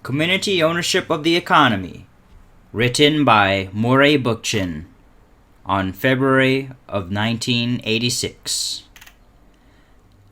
Community Ownership of the Economy, written by Bookchin on February of 1986.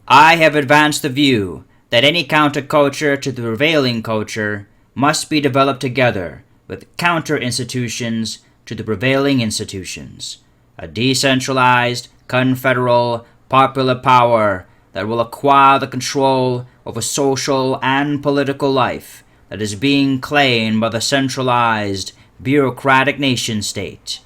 I have advanced the view that any counterculture to the prevailing culture must be developed together with counter-institutions to the prevailing institutions, a decentralized, confederal, popular power that will acquire the control over social and political life that is being claimed by the centralized, bureaucratic nation-state.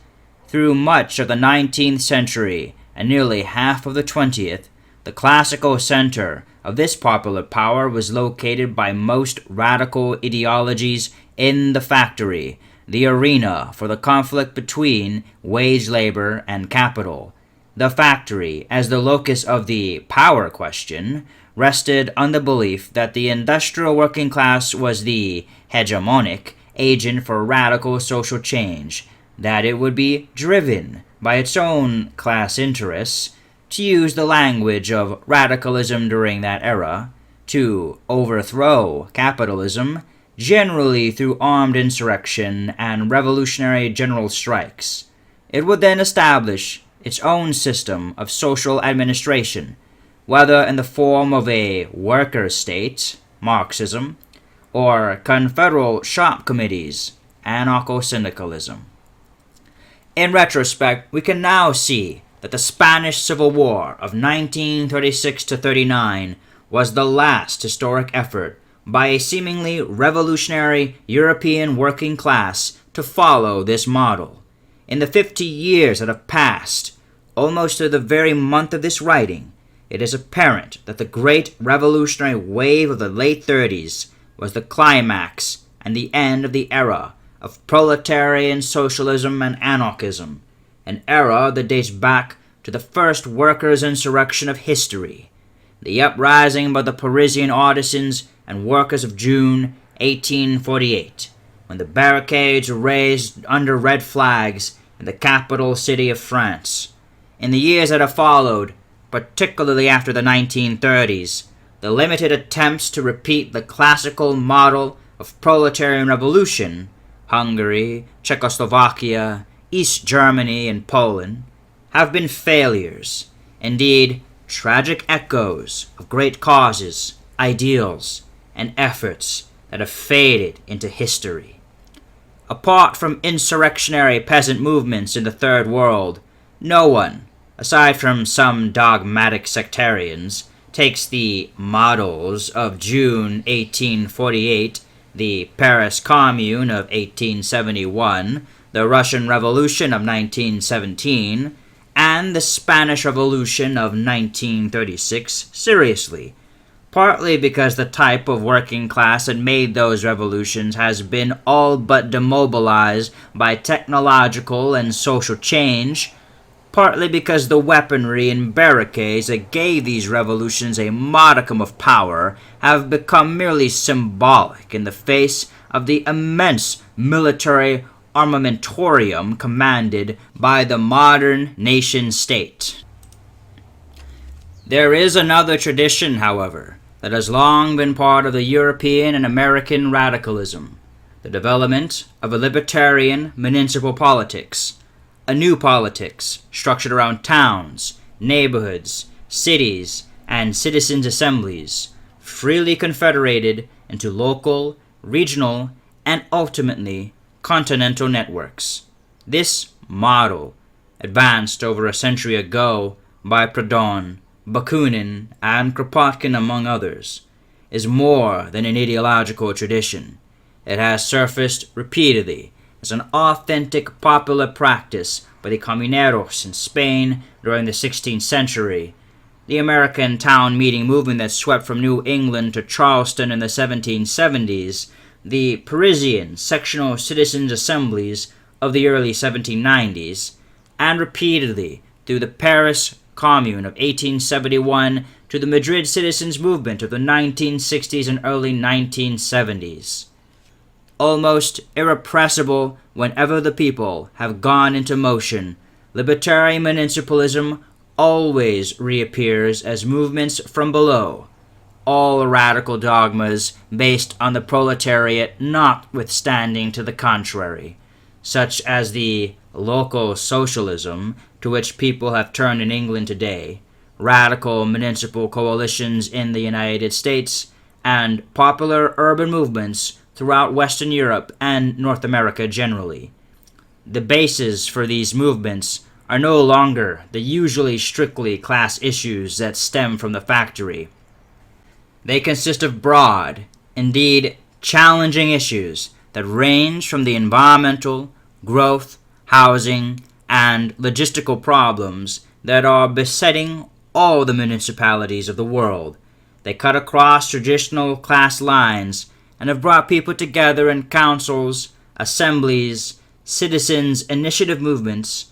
Through much of the 19th century and nearly half of the 20th, the classical center of this popular power was located by most radical ideologies in the factory, the arena for the conflict between wage labor and capital. The factory, as the locus of the power question, rested on the belief that the industrial working class was the hegemonic agent for radical social change, that it would be driven by its own class interests, to use the language of radicalism during that era, to overthrow capitalism, generally through armed insurrection and revolutionary general strikes. It would then establish its own system of social administration, whether in the form of a worker state, Marxism, or confederal shop committees, anarcho-syndicalism. In retrospect, we can now see that the Spanish Civil War of 1936-39 was the last historic effort by a seemingly revolutionary European working class to follow this model. In the 50 years that have passed, almost to the very month of this writing, it is apparent that the great revolutionary wave of the late 30s was the climax and the end of the era of proletarian socialism and anarchism, an era that dates back to the first workers' insurrection of history, the uprising by the Parisian artisans and workers of June 1848, when the barricades were raised under red flags in the capital city of France. In the years that have followed, particularly after the 1930s, the limited attempts to repeat the classical model of proletarian revolution, Hungary, Czechoslovakia, East Germany, and Poland, have been failures, indeed tragic echoes of great causes, ideals, and efforts that have faded into history. Apart from insurrectionary peasant movements in the Third World, no one, aside from some dogmatic sectarians, takes the models of June 1848, the Paris Commune of 1871, the Russian Revolution of 1917, and the Spanish Revolution of 1936 seriously, partly because the type of working class that made those revolutions has been all but demobilized by technological and social change, partly because the weaponry and barricades that gave these revolutions a modicum of power have become merely symbolic in the face of the immense military armamentorium commanded by the modern nation-state. There is another tradition, however, that has long been part of the European and American radicalism, the development of a libertarian municipal politics, a new politics structured around towns, neighborhoods, cities, and citizens' assemblies, freely confederated into local, regional, and ultimately continental networks. This model, advanced over a century ago by Proudhon, Bakunin, and Kropotkin among others, is more than an ideological tradition. It has surfaced repeatedly as an authentic popular practice by the comuneros in Spain during the 16th century, the American town meeting movement that swept from New England to Charleston in the 1770s, the Parisian sectional citizens' assemblies of the early 1790s, and repeatedly through the Paris Commune of 1871 to the Madrid citizens' movement of the 1960s and early 1970s. Almost irrepressible whenever the people have gone into motion, libertarian municipalism always reappears as movements from below, all radical dogmas based on the proletariat notwithstanding to the contrary, such as the local socialism to which people have turned in England today, radical municipal coalitions in the United States, and popular urban movements throughout Western Europe and North America generally. The bases for these movements are no longer the usually strictly class issues that stem from the factory. They consist of broad, indeed challenging issues that range from the environmental, growth, housing, and logistical problems that are besetting all the municipalities of the world. They cut across traditional class lines and have brought people together in councils, assemblies, citizens' initiative movements,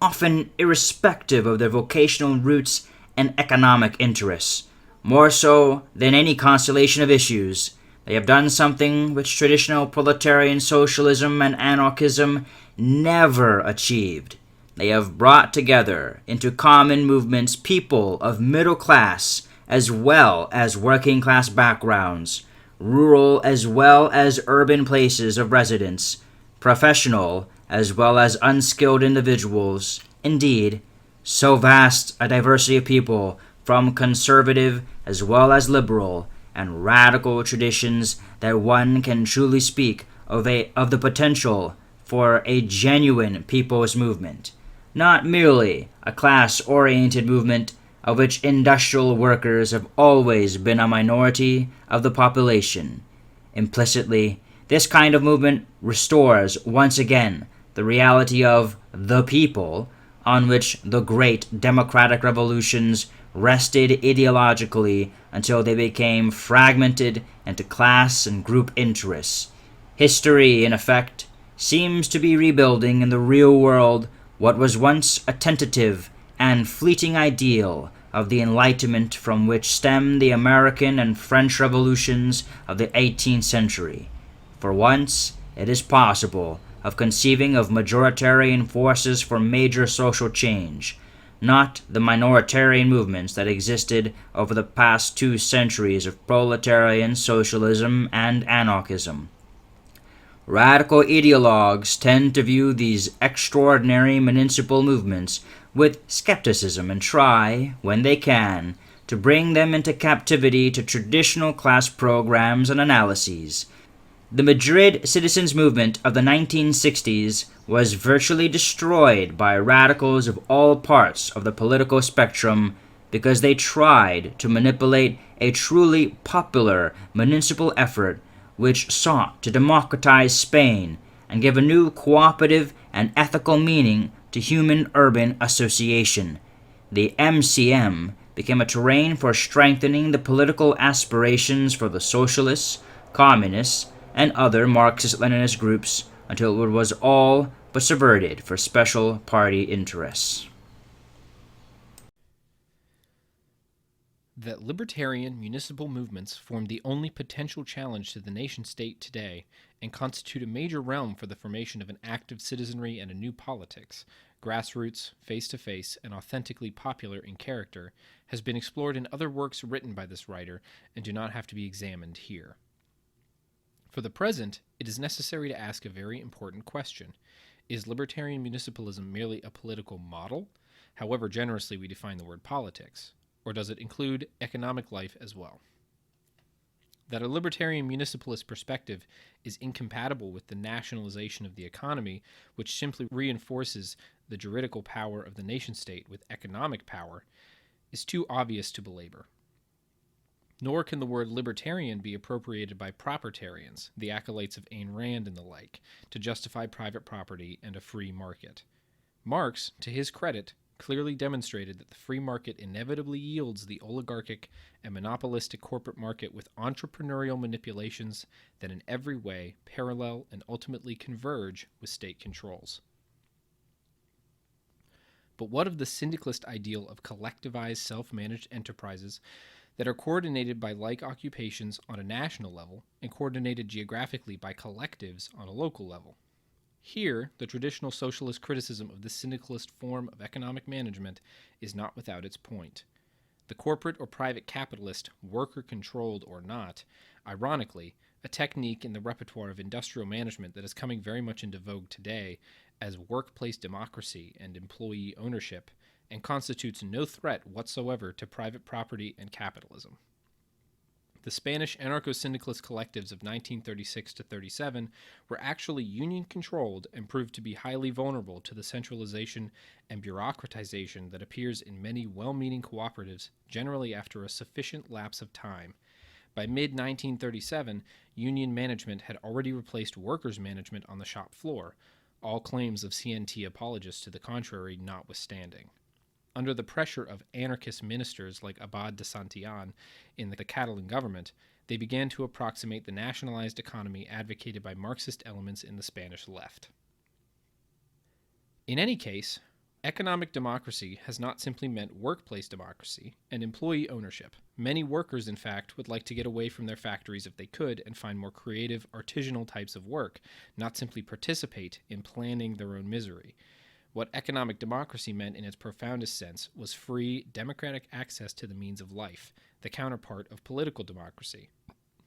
often irrespective of their vocational roots and economic interests. More so than any constellation of issues, they have done something which traditional proletarian socialism and anarchism never achieved. They have brought together into common movements people of middle class as well as working class backgrounds, rural as well as urban places of residence, professional as well as unskilled individuals. Indeed, so vast a diversity of people from conservative as well as liberal and radical traditions that one can truly speak of the potential for a genuine people's movement, not merely a class-oriented movement of which industrial workers have always been a minority of the population. Implicitly, this kind of movement restores once again the reality of the people on which the great democratic revolutions rested ideologically until they became fragmented into class and group interests. History, in effect, seems to be rebuilding in the real world what was once a tentative and fleeting ideal of the Enlightenment from which stemmed the American and French revolutions of the 18th century. For once, it is possible of conceiving of majoritarian forces for major social change, not the minoritarian movements that existed over the past 2 centuries of proletarian socialism and anarchism. Radical ideologues tend to view these extraordinary municipal movements with skepticism and try, when they can, to bring them into captivity to traditional class programs and analyses. The Madrid citizens' movement of the 1960s was virtually destroyed by radicals of all parts of the political spectrum because they tried to manipulate a truly popular municipal effort which sought to democratize Spain and give a new cooperative and ethical meaning to human urban association. The MCM became a terrain for strengthening the political aspirations for the socialists, communists, and other Marxist-Leninist groups until it was all but subverted for special party interests. That libertarian municipal movements form the only potential challenge to the nation-state today and constitute a major realm for the formation of an active citizenry and a new politics, grassroots, face-to-face, and authentically popular in character, has been explored in other works written by this writer and do not have to be examined here. For the present, it is necessary to ask a very important question. Is libertarian municipalism merely a political model, however generously we define the word politics, or does it include economic life as well? That a libertarian municipalist perspective is incompatible with the nationalization of the economy, which simply reinforces the juridical power of the nation-state with economic power, is too obvious to belabor. Nor can the word libertarian be appropriated by propertarians, the acolytes of Ayn Rand and the like, to justify private property and a free market. Marx, to his credit, clearly demonstrated that the free market inevitably yields the oligarchic and monopolistic corporate market with entrepreneurial manipulations that in every way parallel and ultimately converge with state controls. But what of the syndicalist ideal of collectivized self-managed enterprises that are coordinated by like occupations on a national level and coordinated geographically by collectives on a local level? Here, the traditional socialist criticism of this syndicalist form of economic management is not without its point. The corporate or private capitalist, worker-controlled or not, ironically, a technique in the repertoire of industrial management that is coming very much into vogue today as workplace democracy and employee ownership, and constitutes no threat whatsoever to private property and capitalism. The Spanish anarcho-syndicalist collectives of 1936 to 37 were actually union-controlled and proved to be highly vulnerable to the centralization and bureaucratization that appears in many well-meaning cooperatives, generally after a sufficient lapse of time. By mid-1937, union management had already replaced workers' management on the shop floor, all claims of CNT apologists to the contrary notwithstanding. Under the pressure of anarchist ministers like Abad de Santillan in the Catalan government, they began to approximate the nationalized economy advocated by Marxist elements in the Spanish left. In any case, economic democracy has not simply meant workplace democracy and employee ownership. Many workers, in fact, would like to get away from their factories if they could and find more creative, artisanal types of work, not simply participate in planning their own misery. What economic democracy meant in its profoundest sense was free, democratic access to the means of life, the counterpart of political democracy.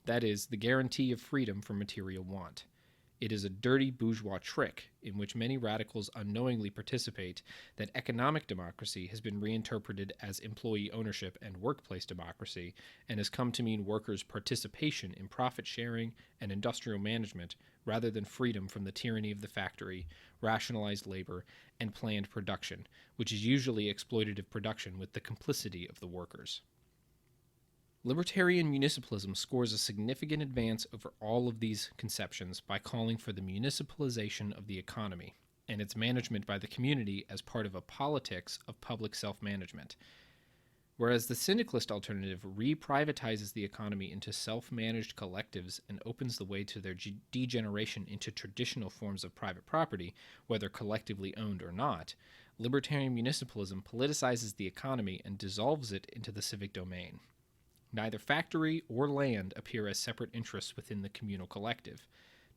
That is, the guarantee of freedom from material want. It is a dirty bourgeois trick in which many radicals unknowingly participate that economic democracy has been reinterpreted as employee ownership and workplace democracy and has come to mean workers' participation in profit sharing and industrial management rather than freedom from the tyranny of the factory, rationalized labor, and planned production, which is usually exploitative production with the complicity of the workers. Libertarian municipalism scores a significant advance over all of these conceptions by calling for the municipalization of the economy and its management by the community as part of a politics of public self-management. Whereas the syndicalist alternative re-privatizes the economy into self-managed collectives and opens the way to their degeneration into traditional forms of private property, whether collectively owned or not, libertarian municipalism politicizes the economy and dissolves it into the civic domain. Neither factory or land appear as separate interests within the communal collective,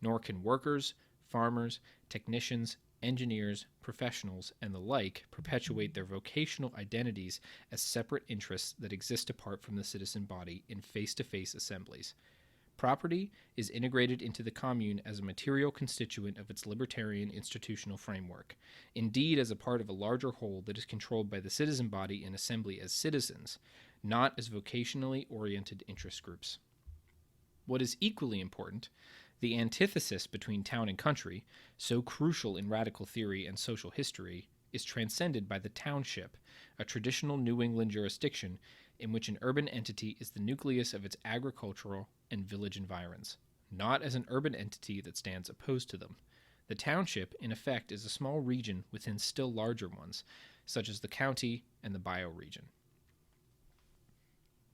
nor can workers, farmers, technicians, engineers, professionals, and the like perpetuate their vocational identities as separate interests that exist apart from the citizen body in face-to-face assemblies. Property is integrated into the commune as a material constituent of its libertarian institutional framework, indeed as a part of a larger whole that is controlled by the citizen body in assembly as citizens, not as vocationally oriented interest groups. What is equally important, the antithesis between town and country, so crucial in radical theory and social history, is transcended by the township, a traditional New England jurisdiction in which an urban entity is the nucleus of its agricultural and village environs, not as an urban entity that stands opposed to them. The township, in effect, is a small region within still larger ones, such as the county and the bioregion.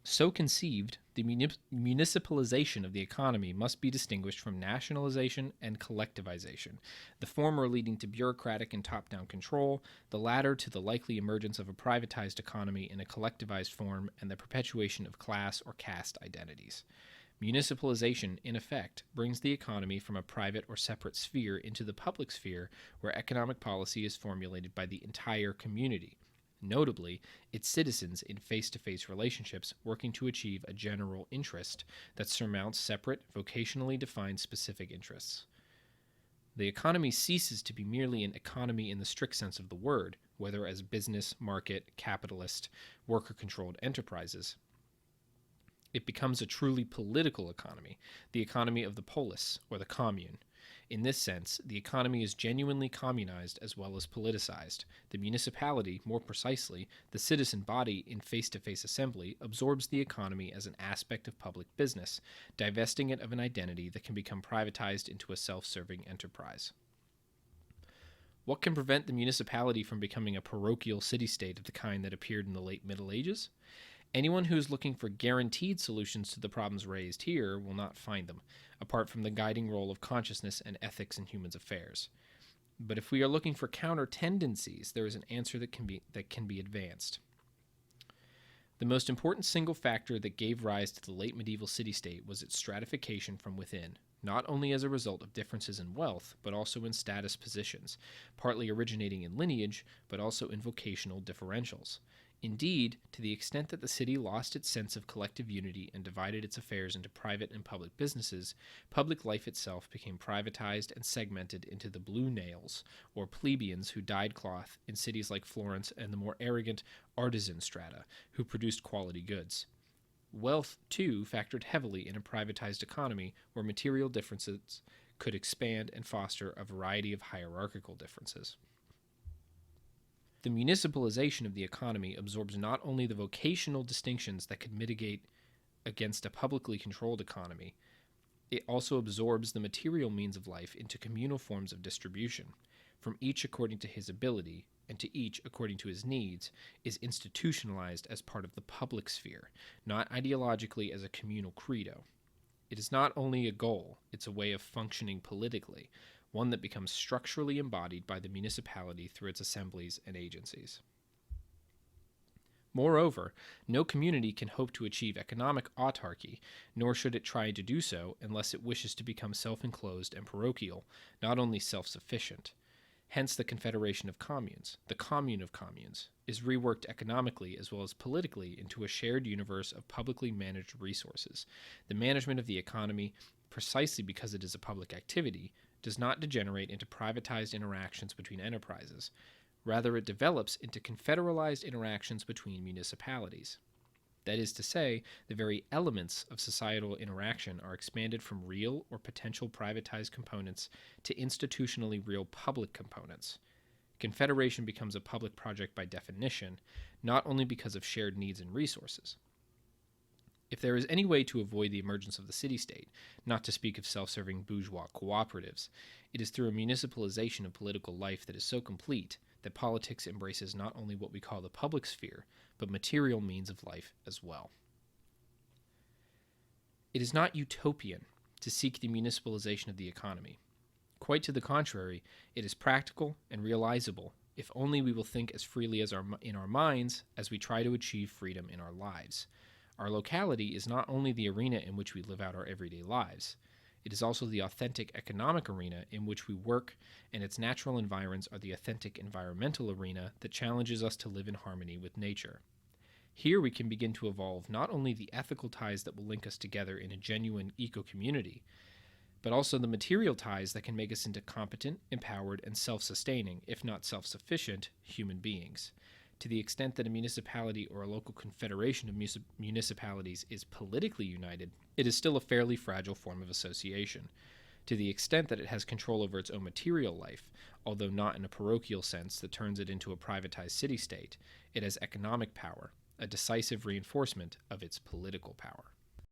So conceived, the municipalization of the economy must be distinguished from nationalization and collectivization, the former leading to bureaucratic and top-down control, the latter to the likely emergence of a privatized economy in a collectivized form and the perpetuation of class or caste identities. Municipalization, in effect, brings the economy from a private or separate sphere into the public sphere where economic policy is formulated by the entire community, notably its citizens in face-to-face relationships working to achieve a general interest that surmounts separate, vocationally defined specific interests. The economy ceases to be merely an economy in the strict sense of the word, whether as business, market, capitalist, worker-controlled enterprises. It becomes a truly political economy, the economy of the polis, or the commune. In this sense, the economy is genuinely communized as well as politicized. The municipality, more precisely, the citizen body in face-to-face assembly, absorbs the economy as an aspect of public business, divesting it of an identity that can become privatized into a self-serving enterprise. What can prevent the municipality from becoming a parochial city-state of the kind that appeared in the late Middle Ages? Anyone who is looking for guaranteed solutions to the problems raised here will not find them, apart from the guiding role of consciousness and ethics in human affairs. But if we are looking for counter-tendencies, there is an answer that can be advanced. The most important single factor that gave rise to the late medieval city-state was its stratification from within, not only as a result of differences in wealth, but also in status positions, partly originating in lineage, but also in vocational differentials. Indeed, to the extent that the city lost its sense of collective unity and divided its affairs into private and public businesses, public life itself became privatized and segmented into the blue nails, or plebeians who dyed cloth in cities like Florence, and the more arrogant artisan strata who produced quality goods. Wealth, too, factored heavily in a privatized economy where material differences could expand and foster a variety of hierarchical differences. The municipalization of the economy absorbs not only the vocational distinctions that could mitigate against a publicly controlled economy, it also absorbs the material means of life into communal forms of distribution, from each according to his ability, and to each according to his needs, is institutionalized as part of the public sphere, not ideologically as a communal credo. It is not only a goal, it's a way of functioning politically, one that becomes structurally embodied by the municipality through its assemblies and agencies. Moreover, no community can hope to achieve economic autarky, nor should it try to do so unless it wishes to become self-enclosed and parochial, not only self-sufficient. Hence the Confederation of Communes, the Commune of Communes, is reworked economically as well as politically into a shared universe of publicly managed resources. The management of the economy, precisely because it is a public activity, does not degenerate into privatized interactions between enterprises. Rather, it develops into confederalized interactions between municipalities. That is to say, the very elements of societal interaction are expanded from real or potential privatized components to institutionally real public components. Confederation becomes a public project by definition, not only because of shared needs and resources. If there is any way to avoid the emergence of the city-state, not to speak of self-serving bourgeois cooperatives, it is through a municipalization of political life that is so complete that politics embraces not only what we call the public sphere, but material means of life as well. It is not utopian to seek the municipalization of the economy. Quite to the contrary, it is practical and realizable if only we will think as freely as in our minds as we try to achieve freedom in our lives. Our locality is not only the arena in which we live out our everyday lives, it is also the authentic economic arena in which we work, and its natural environs are the authentic environmental arena that challenges us to live in harmony with nature. Here we can begin to evolve not only the ethical ties that will link us together in a genuine eco-community, but also the material ties that can make us into competent, empowered, and self-sustaining, if not self-sufficient, human beings. To the extent that a municipality or a local confederation of municipalities is politically united, it is still a fairly fragile form of association. To the extent that it has control over its own material life, although not in a parochial sense that turns it into a privatized city-state, it has economic power, a decisive reinforcement of its political power.